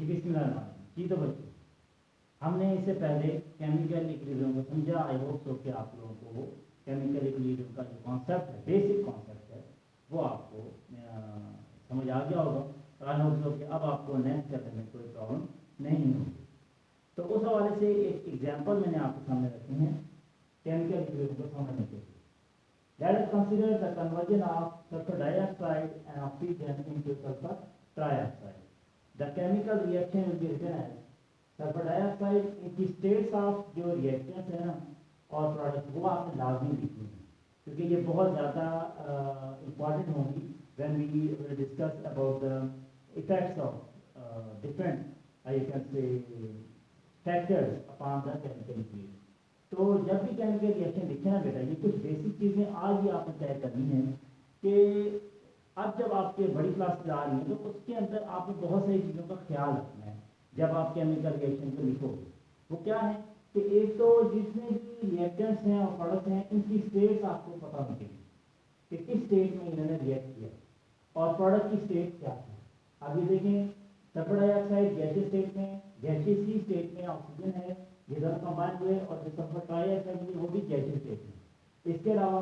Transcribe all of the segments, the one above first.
जी बिस्मिल्लाह जी। तो बच्चों, हमने इससे पहले केमिकल इक्विलिब्रियम को समझा। आई होप सो कि आप लोगों को वो केमिकल इक्विलिब्रियम का जो कॉन्सेप्ट है, बेसिक कॉन्सेप्ट है, वो आपको समझ आ गया होगा। और आई होप सो कि अब आपको नेक्स्ट चैप्टर में कोई प्रॉब्लम नहीं होगी। तो उस हवाले से एक एग्जाम्पल मैंने आपके सामने रखे हैं केमिकल इक्विलिब्रियम को समझने के लिए। Let us consider the conversion of sulfur dioxide and oxygen into sulfur trioxide. The chemical reaction will be written as sulphur dioxide. इनकी स्टेट्स ऑफ जो रिएक्शंस है ना और प्रोडक्ट्स, वो आपने लाजमी लिखनी है, क्योंकि ये बहुत ज़्यादा इम्पॉर्टेंट होंगी when we will discuss about the effects of different I can say factors upon the chemical equilibrium. तो जब भी केमिकल रिएक्शन लिखे ना बेटा, ये कुछ बेसिक चीज़ें आज ही आपने तय करनी है कि अब जब आपके बड़ी क्लास आ रही है तो उसके अंदर आपको बहुत सारी चीज़ों का ख्याल रखना है जब आप केमिकल रिएक्शन को लिखोगे। वो क्या है कि एक तो जितने भी रिएक्टेंट्स हैं और प्रोडक्ट्स हैं, इनकी स्टेट्स आपको पता होनी चाहिए कि किस स्टेट में इन्होंने रिएक्ट किया और प्रोडक्ट की स्टेट क्या है। अब ये देखें, सल्फर डाइऑक्साइड गैसीय स्टेट में, गैसीय स्टेट में ऑक्सीजन है, ये दोनों कंबाइन हुए, और जो सल्फर ट्राइऑक्साइड वो भी गैसीय स्टेट में। इसके अलावा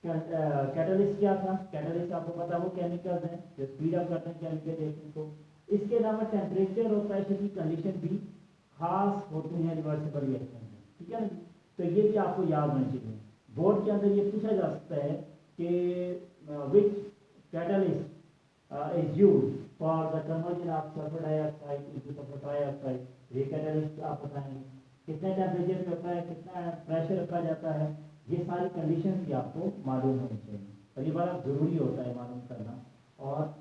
कैटलिस्ट क्या था? कैटलिस्ट आपको पता वो केमिकल्स हैं जो स्पीड अप करते हैं केमिकल रिएक्शन को। इसके अलावा टेम्परेचर और प्रेशर की कंडीशन भी खास होती हैं रिवर्सिबल रिएक्शन में, ठीक है ना। तो ये भी आपको याद होना चाहिए। बोर्ड के अंदर ये पूछा जा सकता है कि which catalyst is used for the conversion of sulphur dioxide into sulphur trioxide. ये कैटलिस्ट आप बताएंगे कितने टेम्परेचर पे होता है, कितना प्रेशर रखा जाता है, ये सारी कंडीशन भी आपको मालूम होनी चाहिए और ये बड़ा ज़रूरी होता है मालूम करना। और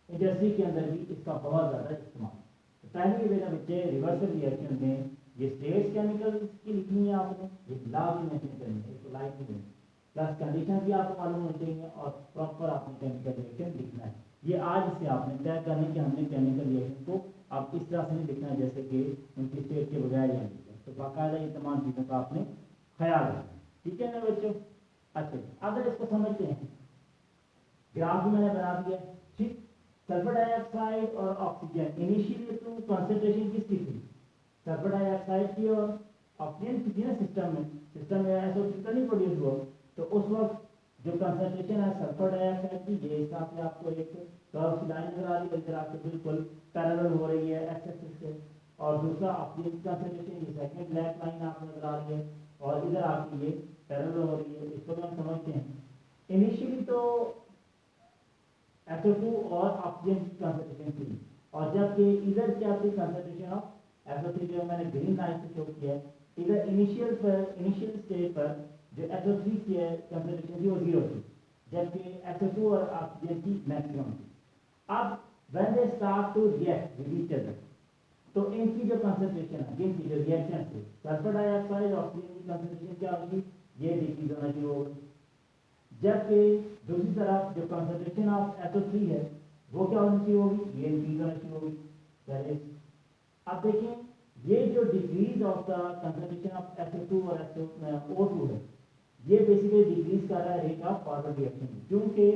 इंडस्ट्री के अंदर भी इसका बहुत ज़्यादा इस्तेमाल। तो पहले मेरा बच्चे रिवर्सल रिएक्शन में ये स्टेट्स केमिकल की लिखनी है आपने, ये लाभ मेंशन करनी है, इसको लाइक नहीं प्लस कंडीशन भी आपको मालूम होनी चाहिए और प्रॉपर आपने केमिकल रिएक्शन लिखना है। ये आज से आपने तय करना है कि हमने केमिकल रिएक्शन को आप इस तरह से नहीं लिखना है जैसे कि उनकी स्टेट के बगैर यहाँ लिखना है। तो बाकायदा ये तमाम चीज़ों का आपने ख्याल रखना है, ठीक है ना बच्चों। अच्छा, अगर इसको समझते हैं, ग्राफ भी मैंने बना दिया, ठीक। सल्फर डाइऑक्साइड और ऑक्सीजन इनिशियली तो कंसंट्रेशन किसकी थी? सल्फर डाइऑक्साइड की और ऑक्सीजन की थी ना। सिस्टम में ऐसा तो नहीं प्रोड्यूस हुआ। तो उस वक्त जो कंसंट्रेशन है सल्फर डाइऑक्साइड की, ये हिसाब से आपको एक कर्व लाइन नजर आ रही है, इधर आपको बिल्कुल पैरेलल हो रही है एक्स एक्सिस से। और दूसरा ऑक्सीजन की कंसंट्रेशन, ये सेकंड ब्लैक लाइन आपको नजर आ रही है और इधर आपकी ये पैरेलल हो रही है। इसको हम समझते हैं इनिशियली तो SO2 और ऑक्सीजन की कंसंट्रेशन थी, और जबकि इधर क्या थी कंसंट्रेशन ऑफ SO3, जो मैंने ग्रीन लाइन से शो किया है। इधर इनिशियल स्टेज पर जो SO3 की कंसंट्रेशन थी वो 0 थी, जबकि SO2 और ऑक्सीजन की मैक्सिमम थी। अब when they start to react with each other, तो इनकी जो कंसंट्रेशन है, जिनकी जो रिएक्शन थी, सल्फर डाइऑक्साइड और ऑक्सीजन की कंसंट्रेशन क्या होगी? ये डिक्रीज होना शुरू होगी। जबकि दूसरी तरफ जो कंसंट्रेशन ऑफ SO3 है वो क्या होनी चाहिए होगी? ये इंक्रीज होनी चाहिए होगी, पहले। अब देखिए, ये जो decrease of the concentration of SO2 और O2 है, ये बेसिकली डिक्रीज कर रहा है रेट ऑफ फॉरवर्ड रिएक्शन, क्योंकि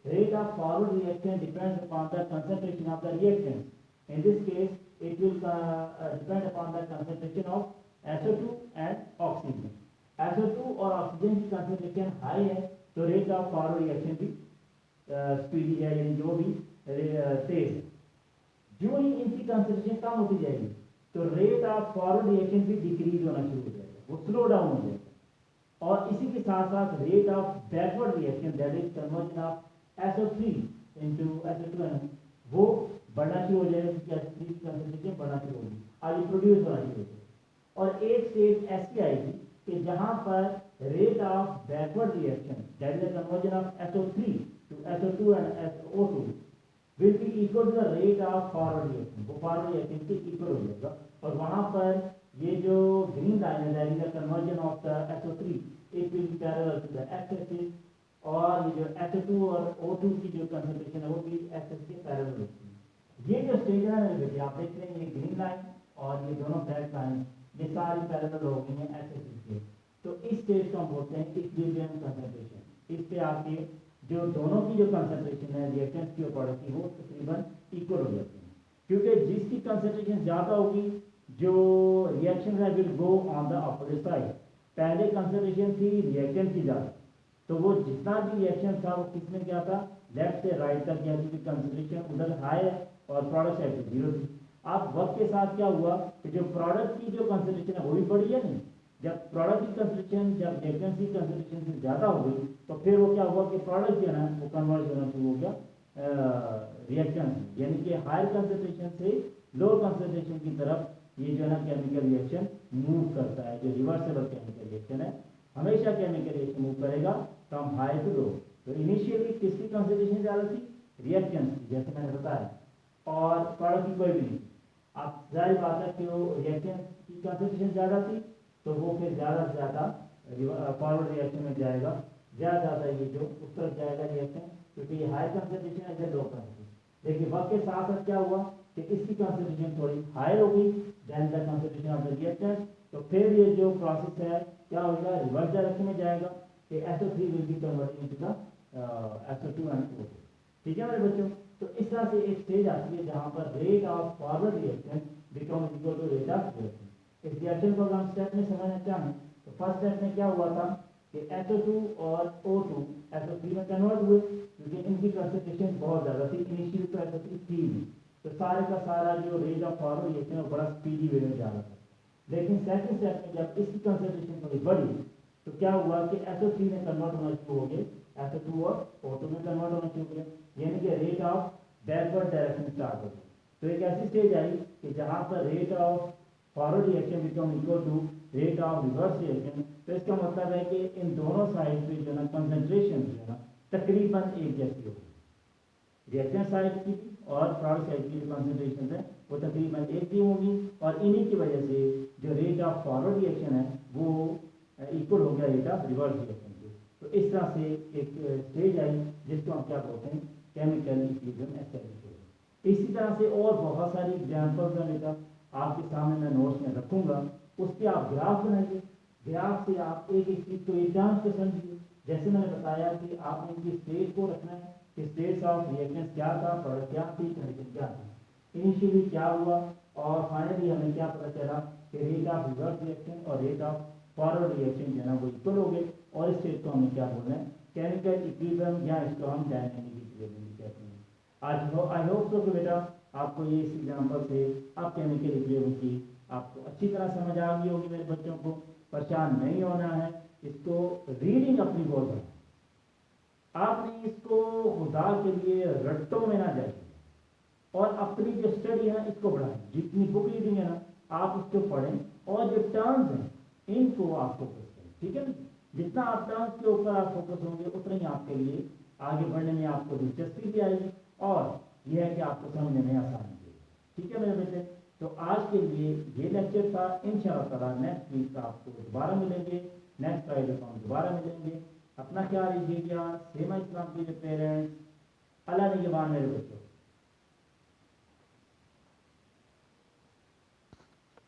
rate of forward reaction depends upon the concentration of the reactant. In this case it will depend upon the concentration of SO2 and oxygen. SO2 और oxygen की concentration high है तो rate of forward reaction भी speedy है, यानी जो भी तेज है। जो ही इनकी कंसंट्रेशन कम होती जाएगी तो रेट ऑफ फॉरवर्ड रिएक्शन भी डिक्रीज होना शुरू हो जाएगा, वो स्लो डाउन हो जाएगा। और इसी के साथ साथ rate of backward reaction, that is conversion of SO3 into SO2, वो बढ़ना शुरू हो जाएगा, क्योंकि कंसंट्रेशन बढ़ना शुरू होगी, आगे प्रोड्यूस होना शुरू हो जाएगा। और एक स्टेज ऐसी आएगी कि जहां पर rate of backward reaction, that is the conversion of SO3 to SO2 and SO2 will be equal to the rate of forward reaction, वो फॉरवर्ड रिएक्शन के इक्वल हो जाएगा। और वहां पर ये जो ग्रीन लाइन है, that is the conversion of the SO3, it will be parallel to the X axis, और ये जो SO2 और O2 की जो कंसंट्रेशन है वो भी एक्सिस के पैरेलल होती है। ये जो स्टेज है मेरे बेटे, आप देख रहे हैं ये ग्रीन लाइन और ये दोनों ब्लैक लाइन, ये सारी पैरेलल हो गई हैं एक्सिस के। तो इस स्टेज को हम बोलते हैं इक्विलिब्रियम कंसंट्रेशन। इस पे आपके जो दोनों की जो कंसंट्रेशन है रिएक्टेंट्स की और प्रोडक्ट की, वो तकरीबन इक्वल हो जाते हैं, क्योंकि जिसकी कंसंट्रेशन ज़्यादा होगी जो रिएक्शन है will go on the opposite side. पहले कंसंट्रेशन थी रिएक्टेंट की ज़्यादा, तो वो जितना भी रिएक्शन था वो किस में गया था, लेफ्ट से राइट तक गया, क्योंकि कंसंट्रेशन उधर हाई है और प्रोडक्ट साइड पे जीरो थी। अब वक्त के साथ क्या हुआ कि जो प्रोडक्ट की जो कंसंट्रेशन है वो भी बढ़ी है नहीं, जब प्रोडक्ट की कंसंट्रेशन जब रिएक्टेंट की कंसंट्रेशन से ज़्यादा हो गई तो फिर वो क्या हुआ कि प्रोडक्ट जो है ना वो कन्वर्ट होना शुरू हो गया रिएक्टेंट, यानी कि हायर कंसंट्रेशन से लोअर कंसंट्रेशन की तरफ ये जो है ना केमिकल रिएक्शन मूव करता है। जो रिवर्सेबल केमिकल रिएक्शन है हमेशा केमिकल रिएक्शन मूव करेगा फ्रॉम हाई टू लो। तो इनिशियली किसकी कंसंट्रेशन ज़्यादा थी, रिएक्टेंट की, जैसे मैंने बताया, और प्रोडक्ट की कोई भी नहीं। अब जाहिर बात है कि वो रिएक्टेंट की कंसंट्रेशन ज़्यादा थी तो वो फिर ज़्यादा से ज़्यादा फॉरवर्ड रिएक्शन में जाएगा, ज़्यादा ज़्यादा ये जो उस तरफ जाएगा रिएक्शन, क्योंकि ये हाई कंसंट्रेशन है, इधर लो कंसंट्रेशन। लेकिन वक्त के साथ साथ क्या हुआ कि इसकी कंसंट्रेशन थोड़ी हायर हो गई then the concentration of the reactant, तो फिर ये जो प्रोसेस है क्या होगा, रिवर्स डायरेक्शन में जाएगा कि SO3 will be converted into the SO2 and O2। ठीक है मेरे बच्चों, तो इस तरह से एक स्टेज आती है जहाँ पर rate of forward reaction become equal to rate of reaction. इस रिएक्शन को हम स्टेप में समझना चाहें तो फर्स्ट स्टेप में क्या हुआ था कि SO2 और O2 SO3 में कन्वर्ट हुए, क्योंकि इनकी कंसंट्रेशन बहुत ज़्यादा थी, इनिशियल तो SO3 थी नहीं, तो सारे का सारा जो रेट ऑफ फॉरवर्ड रिएक्शन वो बड़ा स्पीडी वे में जा रहा था। लेकिन सेकंड स्टेप में जब इसकी कंसंट्रेशन थोड़ी बढ़ी तो क्या हुआ कि SO3 में कन्वर्ट होना शुरू हो गए, SO2 और O2 में कन्वर्ट होना शुरू हो गए, यानी कि rate of backward direction start हो गई। तो एक ऐसी स्टेज आई कि जहाँ पर rate of forward reaction become equal to rate of reverse reaction. तो इसका मतलब है कि इन दोनों साइड पे जो है ना कंसंट्रेशन जो है ना तकरीबन एक जैसी होगी, रिएक्टेंट साइड की और प्रोडक्ट साइड की जो कंसंट्रेशन है वो तकरीबन एक ही होगी, और इन्हीं की वजह से जो रेट ऑफ फॉरवर्ड रिएक्शन है वो इक्वल हो गया रेट ऑफ रिवर्स रिएक्शन के। तो इस तरह से एक स्टेज आई जिसको हम क्या बोलते हैं, केमिकल इक्विलिब्रियम एस्टैब्लिश हो गया। इसी तरह से और बहुत सारी एग्जाम्पल्स हैं बेटा, आपके सामने मैं नोट्स में रखूँगा, उसके आप ग्राफ बनाइए, ग्राफ से आप एक एक चीज़ को एक टर्म्स को समझिए। जैसे मैंने बताया कि आपने इनकी स्टेज को रखना है कि स्टेट्स ऑफ रिएक्टेंस क्या था, प्रोडक्ट क्या थी, कंडीशन क्या थी, इनिशियली क्या हुआ, और फाइनली हमें क्या पता चला कि रेट ऑफ रिवर्स रिएक्शन और रेट ऑफ फॉरवर्ड रिएक्शन जो है ना वो इक्वल हो गए, और इस स्टेज को हमें क्या बोलना है, केमिकल इक्विलिब्रियम, या इसको हम डायनामिक इक्विलिब्रियम कहते हैं। आज आई होप सो कि बेटा आपको ये इस एग्जाम्पल से आप केमिकल इक्विलिब्रियम की आपको अच्छी तरह समझ आ गई होगी। मेरे बच्चों को परेशान नहीं होना है, इसको रीडिंग अपनी बहुत है, आपने इसको खुदा के लिए रट्टों में ना जाइए, और अपनी जो स्टडी है ना इसको बढ़ाएं। जितनी बुक रीडिंग है ना आप उसको पढ़ें, और जो टर्म्स हैं इनको आप फोकस करें, ठीक है ना। जितना आप टर्म्स के ऊपर आप फोकस होंगे उतना ही आपके लिए आगे बढ़ने में आपको दिलचस्पी भी आएगी, और यह है कि आपको समझने में आसानी होगी। ठीक है मेरे बच्चे, तो आज के लिए ये लेक्चर था। इंशाअल्लाह नेक्स्ट वीक आपको दोबारा मिलेंगे, नेक्स्ट फ्राइडे को हम दोबारा मिलेंगे। अपना ख्याल रखिएगा, सेमा इस्लाम के पेरेंट्स, अल्लाह निगहबान मेरे बच्चों।